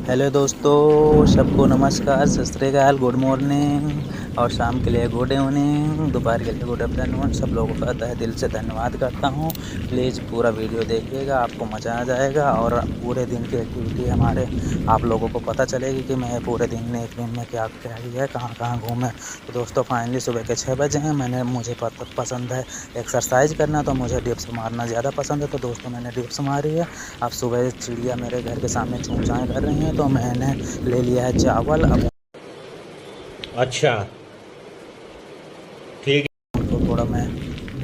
Hello दोस्तों, सबको नमस्कार, सत श्री अकाल, गुड मॉर्निंग और शाम के लिए गुड इवनिंग, दोपहर के लिए गुड आफ्टरनून। सब लोगों का तहे दिल से धन्यवाद करता हूँ। प्लीज़ पूरा वीडियो देखिएगा, आपको मज़ा आ जाएगा और पूरे दिन की एक्टिविटी हमारे आप लोगों को पता चलेगी कि मैं पूरे दिन में एक दिन में क्या क्या किया है, कहाँ कहाँ घूमे। तो दोस्तों फाइनली सुबह के 6 बजे हैं। मुझे पसंद है एक्सरसाइज करना, तो मुझे डिप्स मारना ज़्यादा पसंद है। तो दोस्तों मैंने डिप्स मारी है। अब सुबह चिड़िया मेरे घर के सामने चूँ-चाँ कर रही हैं, तो मैंने ले लिया है चावल। अब अच्छा, ठीक उनको थोड़ा मैं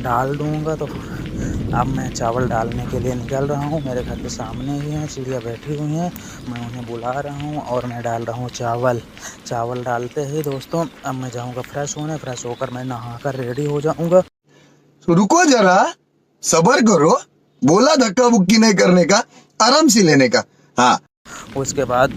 डाल दूँगा। तो अब मैं चावल डालने के लिए निकल रहा हूँ। मेरे घर के सामने ही हैं, चिड़िया बैठी हुई हैं, मैं उन्हें बुला रहा हूँ और मैं डाल रहा हूँ चावल। चावल डालते ही दोस्तों अब मैं जाऊँगा फ्रेश होने। फ्रेश होकर मैं नहाकर रेडी हो जाऊँगा। तो रुको जरा, सबर करो। बोला धक्का बुक्की नहीं करने का, आराम से लेने का। हाँ, उसके बाद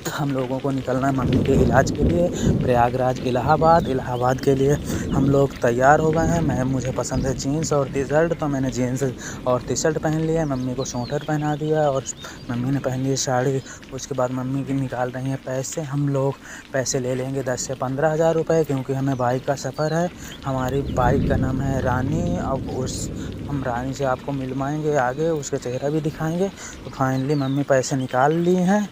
हम लोगों को निकलना है मम्मी के इलाज के लिए, प्रयागराज इलाहाबाद के लिए हम लोग तैयार हो गए हैं। मुझे पसंद है जीन्स और टी शर्ट, तो मैंने जीन्स और टी शर्ट पहन लिया है। मम्मी को स्वेटर पहना दिया और मम्मी ने पहन ली साड़ी। उसके बाद मम्मी की निकाल रही हैं पैसे। हम लोग पैसे ले लेंगे 10 से 15 हज़ार रुपये, क्योंकि हमें बाइक का सफ़र है। हमारी बाइक का नाम है रानी। अब हम रानी से आपको मिलवाएंगे आगे, उसका चेहरा भी दिखाएंगे। तो फाइनली मम्मी पैसे निकाल ली हैं।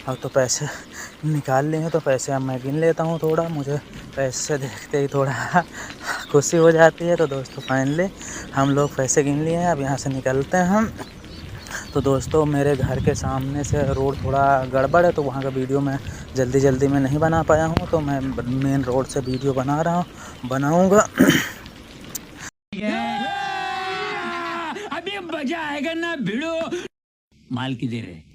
अब तो पैसे निकाल लिए हैं, तो पैसे अब मैं गिन लेता हूँ। थोड़ा मुझे पैसे देखते ही थोड़ा खुशी हो जाती है। तो दोस्तों फाइनली हम लोग पैसे गिन लिए हैं, अब यहाँ से निकलते हैं हम। तो दोस्तों मेरे घर के सामने से रोड थोड़ा गड़बड़ है, तो वहाँ का वीडियो मैं जल्दी में नहीं बना पाया हूँ। तो मैं मेन रोड से वीडियो बनाऊँगा। अभी मजा आएगा ना भिड़ो माल की दे रहे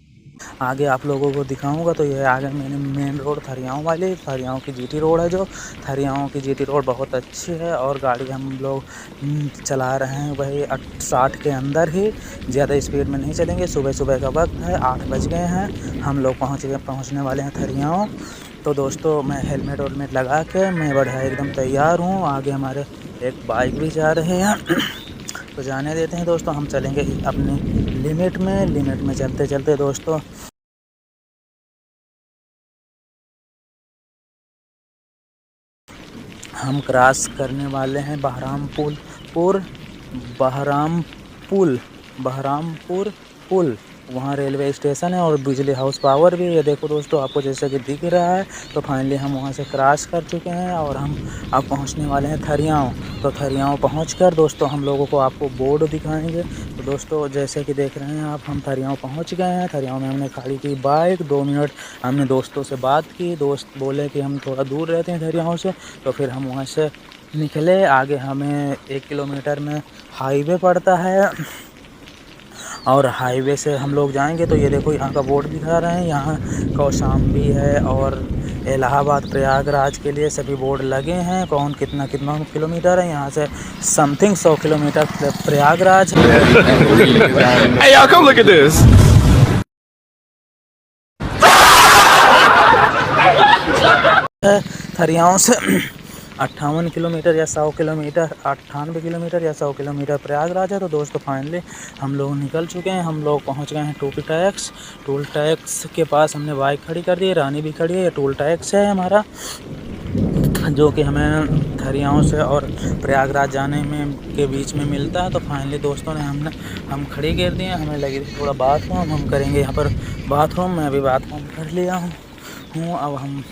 आगे आप लोगों को दिखाऊंगा। तो ये आगे मैंने मेन रोड थरियाओं की जीटी रोड है। जो थरियाओं की जीटी रोड बहुत अच्छी है और गाड़ी हम लोग चला रहे हैं वही 60 के अंदर ही, ज़्यादा स्पीड में नहीं चलेंगे। सुबह का वक्त है, 8 बज गए हैं, हम लोग पहुँचने वाले हैं थरियाओं। तो दोस्तों मैं हेलमेट लगा के मैं बढ़िया एकदम तैयार हूँ। आगे हमारे एक बाइक भी जा रहे हैं। तो जाने देते हैं दोस्तों, हम चलेंगे अपनी लिमिट में चलते दोस्तों हम क्रॉस करने वाले हैं बहरामपुर पुल। वहाँ रेलवे स्टेशन है और बिजली हाउस पावर भी है। ये देखो दोस्तों, आपको जैसे कि दिख रहा है। तो फाइनली हम वहाँ से क्रॉस कर चुके हैं और हम अब पहुँचने वाले हैं थरियाओं। तो थरियाओं पहुँचकर दोस्तों हम लोगों को आपको बोर्ड दिखाएंगे। तो दोस्तों जैसे कि देख रहे हैं आप, हम थरियाओं पहुँच गए हैं। थरियाओं में हमने खड़ी की बाइक, 2 मिनट हमने दोस्तों से बात की। दोस्त बोले कि हम थोड़ा दूर रहते हैं थरियाओं से, तो फिर हम वहाँ से निकले। आगे हमें 1 किलोमीटर में हाईवे पड़ता है और हाईवे से हम लोग जाएंगे। तो ये देखो यहाँ का बोर्ड दिखा रहे हैं, यहाँ कौशाम्बी है और इलाहाबाद प्रयागराज के लिए सभी बोर्ड लगे हैं। कौन कितना किलोमीटर है यहाँ से, something 100 kilometre Prayagraj Hey, y'all, come look at this. है। थरियाओं से 58 किलोमीटर या 100 किलोमीटर 98 किलोमीटर या 100 किलोमीटर प्रयागराज है। तो दोस्तों फाइनली हम लोग निकल चुके हैं। हम लोग पहुंच गए हैं टोल टैक्स के पास। हमने बाइक खड़ी कर दी है, रानी भी खड़ी है। ये टोल टैक्स है हमारा, जो कि हमें थरियाओं से और प्रयागराज जाने में के बीच में मिलता है। तो फाइनली दोस्तों ने हम खड़ी कर दिए। हमें लगी थी थोड़ा बाथरूम, हम करेंगे यहाँ पर बाथरूम। मैं अभी बाथरूम कर लिया हूँ। अब हम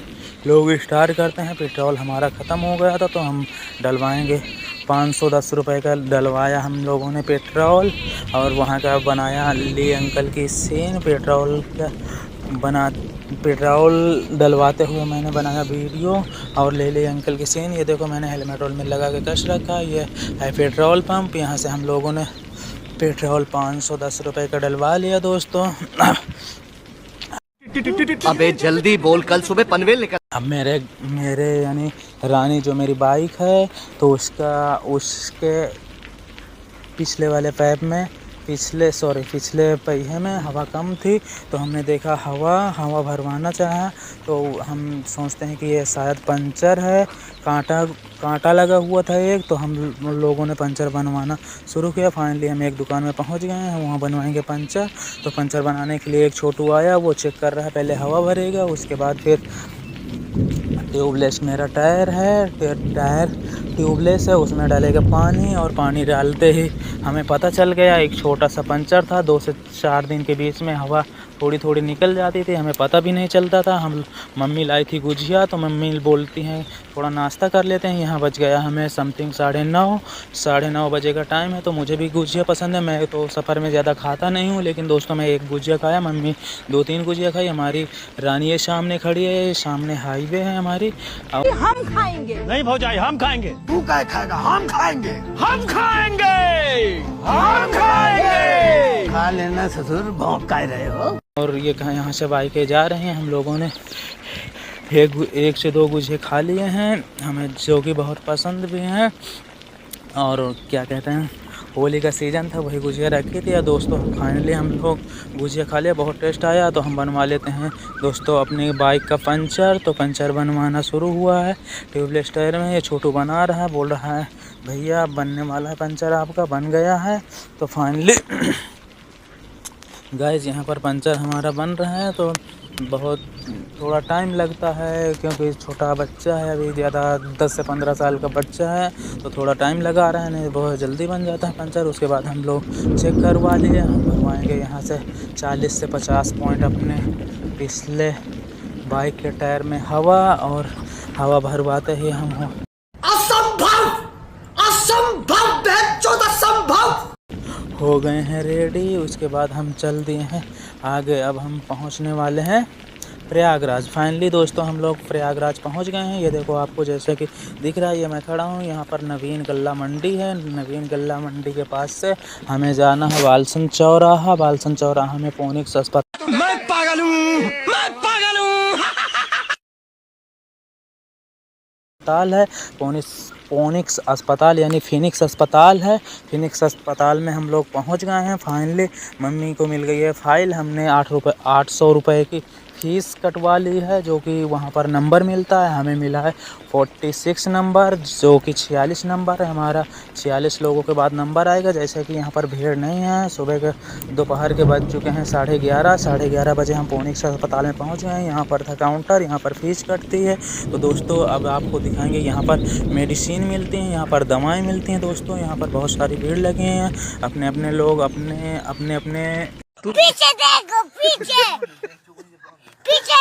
लोग स्टार्ट करते हैं। पेट्रोल हमारा ख़त्म हो गया था, तो हम डलवाएंगे 510 रुपये का डलवाया हम लोगों ने पेट्रोल। और वहाँ का बनाया ली अंकल की सीन। पेट्रोल डलवाते हुए मैंने बनाया वीडियो और ले अंकल की सीन। ये देखो मैंने हेलमेट में लगा के कस रखा। ये है पेट्रोल पंप। यहाँ से हम लोगों ने पेट्रोल 510 रुपये का डलवा लिया दोस्तों। अबे जल्दी बोल, कल सुबह पनवेल निकल। अब मेरे यानी रानी जो मेरी बाइक है, तो उसके पिछले वाले पैप में पिछले पहिए में हवा कम थी, तो हमने देखा हवा भरवाना चाहा, तो हम सोचते हैं कि ये शायद पंचर है, कांटा लगा हुआ था एक, तो हम लोगों ने पंचर बनवाना शुरू किया। फाइनली हम एक दुकान में पहुंच गए हैं, वहाँ बनवाएंगे पंचर। तो पंचर बनाने के लिए एक छोटू आया, वो चेक कर रहा है, पहले हवा भरेगा, उसके बाद फिर ट्यूबलेस मेरा टायर है, टायर ट्यूबलेस है, उसमें डालेगा पानी, और पानी डालते ही हमें पता चल गया एक छोटा सा पंचर था। 2 से 4 दिन के बीच में हवा थोड़ी थोड़ी निकल जाती थी, हमें पता भी नहीं चलता था। मम्मी लाई थी गुजिया, तो मम्मी बोलती हैं थोड़ा नाश्ता कर लेते हैं। यहाँ बज गया हमें समथिंग 9:30 बजे का टाइम है। तो मुझे भी गुजिया पसंद है, मैं तो सफ़र में ज़्यादा खाता नहीं हूँ, लेकिन दोस्तों मैं एक गुजिया खाया, मम्मी 2-3 गुजिया खाई। हमारी रानी ये सामने खड़ी है, सामने हाईवे है हमारी। हम खाएंगे नहीं भौजाई, हम खाएंगे। तू क्या खाएगा? हम खाएंगे। हम खाएंगे, हम खाएंगे। खा लेना ससुर, भौंक काय रहे हो। और ये कहाँ यहाँ से बाइकें जा रहे हैं, हम लोगों ने एक से 2 गुजिया खा लिए हैं, हमें जो कि बहुत पसंद भी हैं। और क्या कहते हैं, होली का सीज़न था, वही गुजिया रखी थी। दोस्तों फाइनली हम लोग गुजिया खा लिया, बहुत टेस्ट आया। तो हम बनवा लेते हैं दोस्तों अपनी बाइक का पंचर। तो पंचर बनवाना शुरू हुआ है ट्यूबलेस टायर में। ये छोटू बना रहा है, बोल रहा है भैया बनने वाला है पंचर, आपका बन गया है। तो फाइनली गाइस यहाँ पर पंचर हमारा बन रहा है, तो बहुत थोड़ा टाइम लगता है, क्योंकि छोटा बच्चा है अभी, ज़्यादा 10 से 15 साल का बच्चा है, तो थोड़ा टाइम लगा रहा है, नहीं बहुत जल्दी बन जाता है पंचर। उसके बाद हम लोग चेक करवा लिए, हम भरवाएँगे यहाँ से 40 से 50 पॉइंट अपने पिछले बाइक के टायर में हवा, और हवा भरवाते ही हम हो गए हैं रेडी। उसके बाद हम चल दिए हैं आगे, अब हम पहुंचने वाले हैं प्रयागराज। फाइनली दोस्तों हम लोग प्रयागराज पहुंच गए हैं। ये देखो आपको जैसे कि दिख रहा है, ये मैं खड़ा हूँ, यहाँ पर नवीन गल्ला मंडी है। नवीन गल्ला मंडी के पास से हमें जाना है बालसन चौराहा। बालसन चौराहा में फोनिक्स अस्पताल, मैं पागल हूँ। है फोनिक्स अस्पताल, यानी फिनिक्स अस्पताल है। फिनिक्स अस्पताल में हम लोग पहुंच गए हैं। फाइनली मम्मी को मिल गई है फाइल, हमने 800 रुपये की फ़ीस कटवा ली है, जो कि वहां पर नंबर मिलता है। हमें मिला है 46 नंबर, जो कि 46 नंबर है हमारा। 46 लोगों के बाद नंबर आएगा। जैसे कि यहाँ पर भीड़ नहीं है, सुबह के दोपहर के बज चुके हैं 11:30 बजे हम फोनिक्स अस्पताल में पहुँच गए हैं। यहाँ पर था काउंटर, यहाँ पर फ़ीस कटती है। तो दोस्तों अब आपको दिखाएंगे, यहाँ पर मेडिसिन मिलती हैं, यहाँ पर दवाएँ मिलती हैं। दोस्तों यहाँ पर बहुत सारी भीड़ लगी हैं, अपने लोग अपने पीछे देखो, पीछे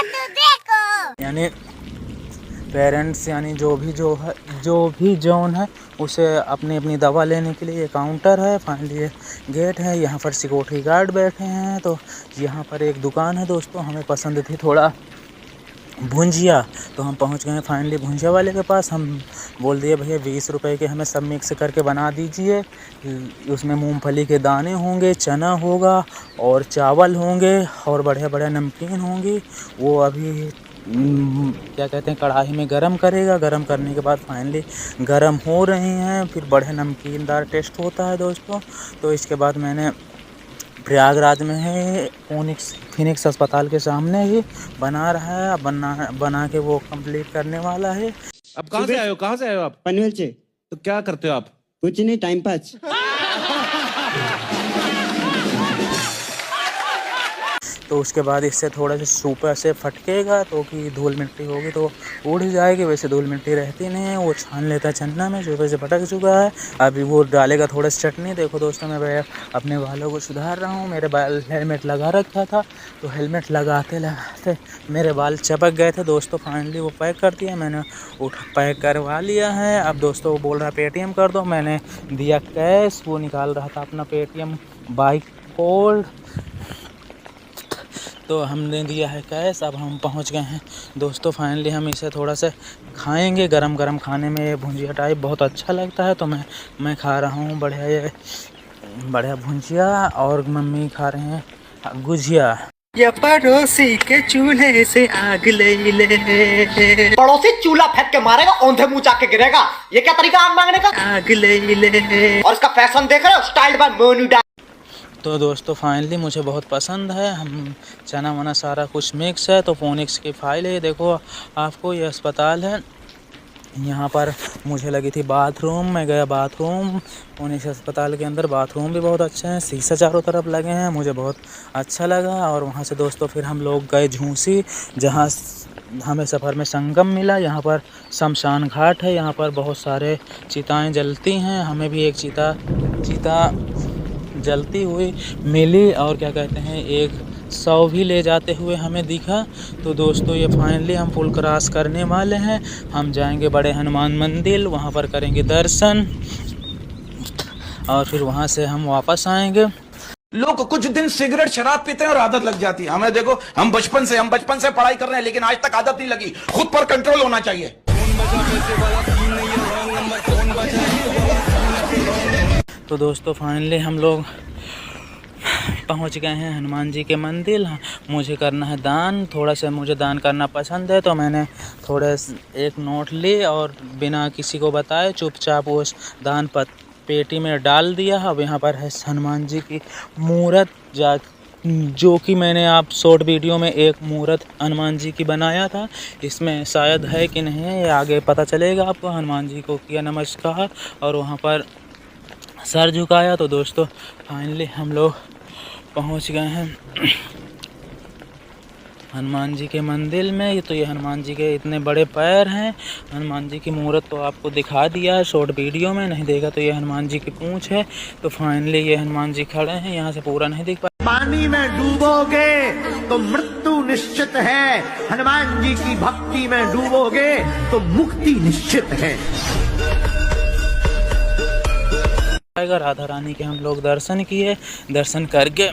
तो देखो, यानी पेरेंट्स, यानी जो भी जौन है उसे अपनी दवा लेने के लिए ये काउंटर है। फाइनली ये गेट है, यहाँ पर सिक्योरिटी गार्ड बैठे हैं। तो यहाँ पर एक दुकान है दोस्तों, हमें पसंद थी थोड़ा भुंजिया, तो हम पहुँच गए हैं फाइनली भुंजिया वाले के पास। हम बोल दिए भैया 20 रुपए के हमें सब मिक्स करके बना दीजिए। उसमें मूंगफली के दाने होंगे, चना होगा, और चावल होंगे, और बढ़िया नमकीन होंगी। वो अभी क्या कहते हैं कढ़ाई में गरम करेगा। गरम करने के बाद फाइनली गरम हो रही हैं, फिर बड़े नमकीनदार टेस्ट होता है दोस्तों। तो इसके बाद मैंने प्रयागराज में है फिनिक्स अस्पताल के सामने ही बना रहा है, बना के वो कंप्लीट करने वाला है। अब कहाँ से आए हो आप? पनवेल से। तो क्या करते हो आप? कुछ नहीं, टाइम पास। तो उसके बाद इससे थोड़ा सा सुपर से फटकेगा, तो कि धूल मिट्टी होगी तो उड़ जाएगी। वैसे धूल मिट्टी रहती नहीं है, वो छान लेता है छन्ना में। सुपर से फटक चुका है, अभी वो डालेगा थोड़ा सा चटनी। देखो दोस्तों मैं अपने बालों को सुधार रहा हूँ। मेरे बाल हेलमेट लगा रखा था, तो हेलमेट लगाते मेरे बाल चपक गए थे दोस्तों। फाइनली वो पैक कर दिया, मैंने पैक करवा लिया है। अब दोस्तों वो बोल रहा है पेटीएम कर दो, मैंने दिया कैश। वो निकाल रहा था अपना पेटीएम बाइक कोड, तो हमने दिया है कैश। अब हम पहुंच गए हैं दोस्तों। फाइनली हम इसे थोड़ा सा खाएंगे। गरम खाने में ये भुंजिया टाइप बहुत अच्छा लगता है, तो मैं खा रहा हूँ बढ़िया भुंजिया, और मम्मी खा रहे हैं गुजिया। ये पड़ोसी के चूल्हे से आग ले पड़ोसी चूल्हा फेंक के मारेगा, औंधे मुंह जाके गिरेगा। ये क्या तरीका आग मांगने का? आग ले और इसका फैशन देख रहे हो, स्टाइल बाय मोनू डा। तो दोस्तों फाइनली मुझे बहुत पसंद है। हम चना वना सारा कुछ मिक्स है। तो फोनिक्स की फ़ाइल है, देखो आपको ये अस्पताल है। यहाँ पर मुझे लगी थी बाथरूम, मैं गया बाथरूम। फोनिक्स अस्पताल के अंदर बाथरूम भी बहुत अच्छे हैं, शीशे चारों तरफ लगे हैं, मुझे बहुत अच्छा लगा। और वहाँ से दोस्तों फिर हम लोग गए झूसी, जहाँ हमें सफ़र में संगम मिला। यहाँ पर शमशान घाट है, यहाँ पर बहुत सारे चिताएं जलती हैं। हमें भी एक चिता जलती हुई मिली, और क्या कहते हैं, एक 100 भी ले जाते हुए हमें दिखा। तो दोस्तों ये फाइनली हम फुल क्रॉस करने वाले हैं। हम जाएंगे बड़े हनुमान मंदिर, वहाँ पर करेंगे दर्शन, और फिर वहाँ से हम वापस आएंगे। लोग कुछ दिन सिगरेट शराब पीते हैं और आदत लग जाती है। हमें देखो, हम बचपन से पढ़ाई कर रहे हैं, लेकिन आज तक आदत नहीं लगी। खुद पर कंट्रोल होना चाहिए। तो दोस्तों फाइनली हम लोग पहुंच गए हैं हनुमान जी के मंदिर। मुझे करना है दान, थोड़ा सा मुझे दान करना पसंद है, तो मैंने थोड़े एक नोट ली और बिना किसी को बताए चुपचाप उस दान पेटी में डाल दिया। अब यहाँ पर है हनुमान जी की मूर्त, जो कि मैंने आप शॉर्ट वीडियो में एक मूर्त हनुमान जी की बनाया था। इसमें शायद है कि नहीं है, ये आगे पता चलेगा आपको। हनुमान जी को किया नमस्कार और वहाँ पर सर झुकाया। तो दोस्तों फाइनली हम लोग पहुँच गए हैं हनुमान जी के मंदिर में। तो ये हनुमान जी के इतने बड़े पैर हैं। हनुमान जी की मूर्त तो आपको दिखा दिया है शॉर्ट वीडियो में, नहीं देखा तो ये हनुमान जी की पूंछ है। तो फाइनली ये हनुमान जी खड़े हैं, यहाँ से पूरा नहीं दिख पाया। पानी में डूबोगे तो मृत्यु निश्चित है, हनुमान जी की भक्ति में डूबोगे तो मुक्ति निश्चित है। राधा रानी के हम लोग दर्शन किए, दर्शन करके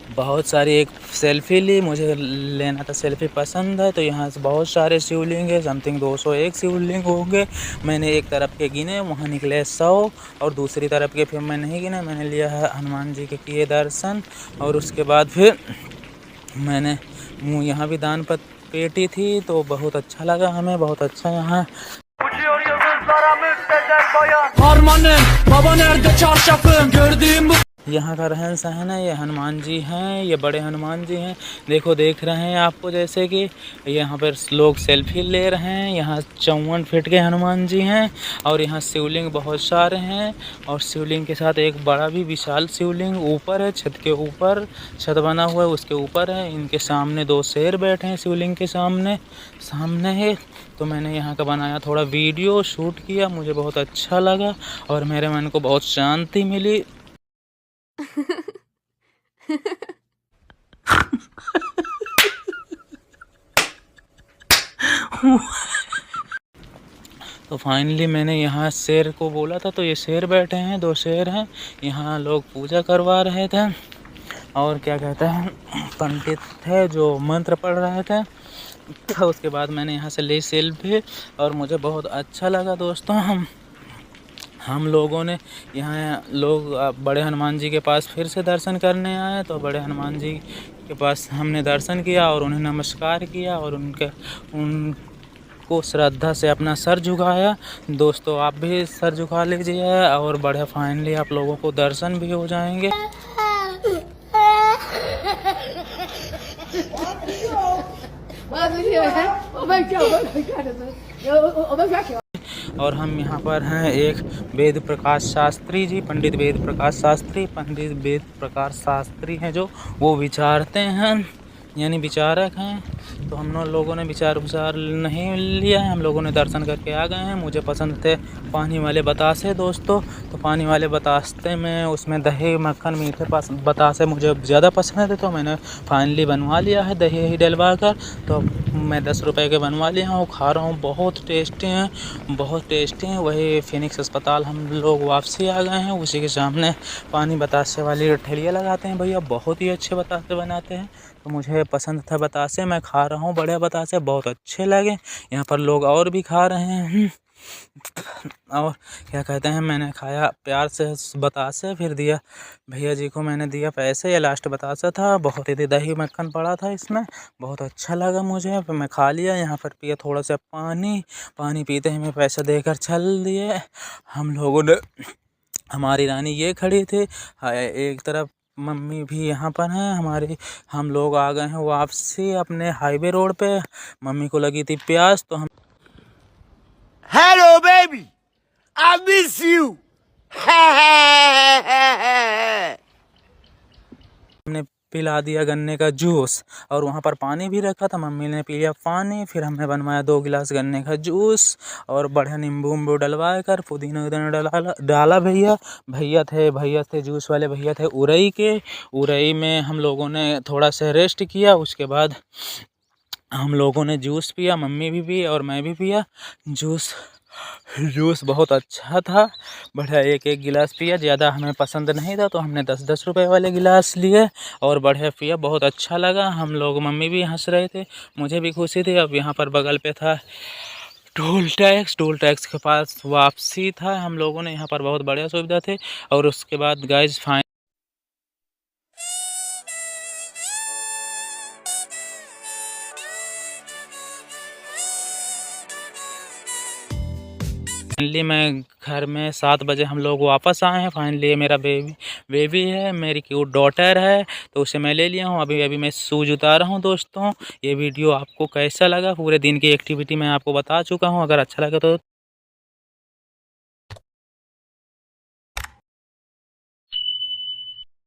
बहुत सारी एक सेल्फ़ी ली। मुझे लेना था सेल्फ़ी पसंद है। तो यहाँ से बहुत सारे शिवलिंग है, समथिंग 201 शिवलिंग होंगे। मैंने एक तरफ के गिने, वहाँ निकले 100, और दूसरी तरफ के फिर मैं नहीं गिने। मैंने लिया है हनुमान जी के किए दर्शन, और उसके बाद फिर मैंने यहाँ भी दान पेटी थी, तो बहुत अच्छा लगा हमें, बहुत अच्छा यहाँ। यहाँ का रहन सहन है, ये हनुमान जी हैं, ये बड़े हनुमान जी हैं। देखो देख रहे हैं आपको, जैसे कि यहाँ पर लोग सेल्फी ले रहे हैं। यहाँ 54 फीट के हनुमान जी हैं, और यहाँ शिवलिंग बहुत सारे हैं, और शिवलिंग के साथ एक बड़ा भी विशाल शिवलिंग ऊपर है, छत के ऊपर, छत बना हुआ है उसके ऊपर है। इनके सामने 2 शेर बैठे हैं शिवलिंग के सामने है। तो मैंने यहाँ का बनाया, थोड़ा वीडियो शूट किया, मुझे बहुत अच्छा लगा और मेरे मन को बहुत शांति मिली। तो फाइनली मैंने यहाँ शेर को बोला था, तो ये शेर बैठे हैं, 2 शेर हैं। यहाँ लोग पूजा करवा रहे थे, और क्या कहते हैं, पंडित थे जो मंत्र पढ़ रहे थे। तो उसके बाद मैंने यहाँ से ली सेल्फी, और मुझे बहुत अच्छा लगा। दोस्तों हम लोगों ने यहाँ लोग बड़े हनुमान जी के पास फिर से दर्शन करने आए। तो बड़े हनुमान जी के पास हमने दर्शन किया और उन्हें नमस्कार किया, और उनको श्रद्धा से अपना सर झुकाया। दोस्तों आप भी सर झुका लीजिए, और बड़े फाइनली आप लोगों को दर्शन भी हो जाएंगे। और हम यहाँ पर हैं एक वेद प्रकाश शास्त्री जी, पंडित वेद प्रकाश शास्त्री हैं, जो वो विचारते हैं, यानी विचारक हैं। तो हम लोगों ने विचार नहीं लिया है, हम लोगों ने दर्शन करके आ गए हैं। मुझे पसंद थे पानी वाले बतासे दोस्तों, तो पानी वाले बतासे में उसमें दही मक्खन मीठे बतासे मुझे ज़्यादा पसंद है। तो मैंने फाइनली बनवा लिया है दही ही डलवा कर। तो मैं 10 रुपए के बनवा लिया हूँ, खा रहा हूँ, बहुत टेस्टी हैं। वही फिनिक्स अस्पताल हम लोग वापसी आ गए हैं, उसी के सामने पानी बतासे वाली ठेलियाँ लगाते हैं भैया, बहुत ही अच्छे बतासे बनाते हैं। तो मुझे पसंद था बतासे, मैं खा रहा हूँ बड़े बतासे, बहुत अच्छे लगे। यहाँ पर लोग और भी खा रहे हैं, और क्या कहते हैं, मैंने खाया प्यार से बतासे, फिर दिया भैया जी को, मैंने दिया पैसे। ये लास्ट बतासा था, बहुत ही दही मक्खन पड़ा था इसमें, बहुत अच्छा लगा मुझे। फिर मैं खा लिया। यहाँ पर पिया थोड़ा सा पानी पीते ही मैं पैसे देकर चल दिए। हम लोगों ने हमारी रानी ये खड़ी थे, एक तरफ मम्मी भी यहाँ पर हैं हमारे। हम लोग आ गए हैं वापसी अपने हाईवे रोड पे। मम्मी को लगी थी प्यास तो हम hello baby, I miss you. हमने पिला दिया गन्ने का जूस और वहाँ पर पानी भी रखा था। मम्मी ने पी लिया पानी, फिर हमने बनवाया 2 गिलास गन्ने का जूस और बढ़िया नींबू उम्बू डलवा कर पुदीना उदीना डाला। भैया थे जूस वाले भैया थे उरई के। उरई में हम लोगों ने थोड़ा सा रेस्ट किया, उसके बाद हम लोगों ने जूस पिया, मम्मी भी पी और मैं भी पिया जूस बहुत अच्छा था, बढ़िया। एक गिलास पिया, ज़्यादा हमें पसंद नहीं था तो हमने 10-10 रुपए वाले गिलास लिए और बढ़िया पिया, बहुत अच्छा लगा। हम लोग मम्मी भी हंस रहे थे, मुझे भी खुशी थी। अब यहाँ पर बगल पे था टोल टैक्स के पास वापसी था। हम लोगों ने यहाँ पर बहुत बढ़िया सुविधा थे। और उसके बाद गाइज फाइनली मैं घर में 7 बजे हम लोग वापस आए हैं। फाइनली मेरा बेबी है, मेरी क्यूट डॉटर है, तो उसे मैं ले लिया हूँ। अभी मैं शूज उतारा हूँ। दोस्तों ये वीडियो आपको कैसा लगा, पूरे दिन की एक्टिविटी मैं आपको बता चुका हूँ। अगर अच्छा लगा तो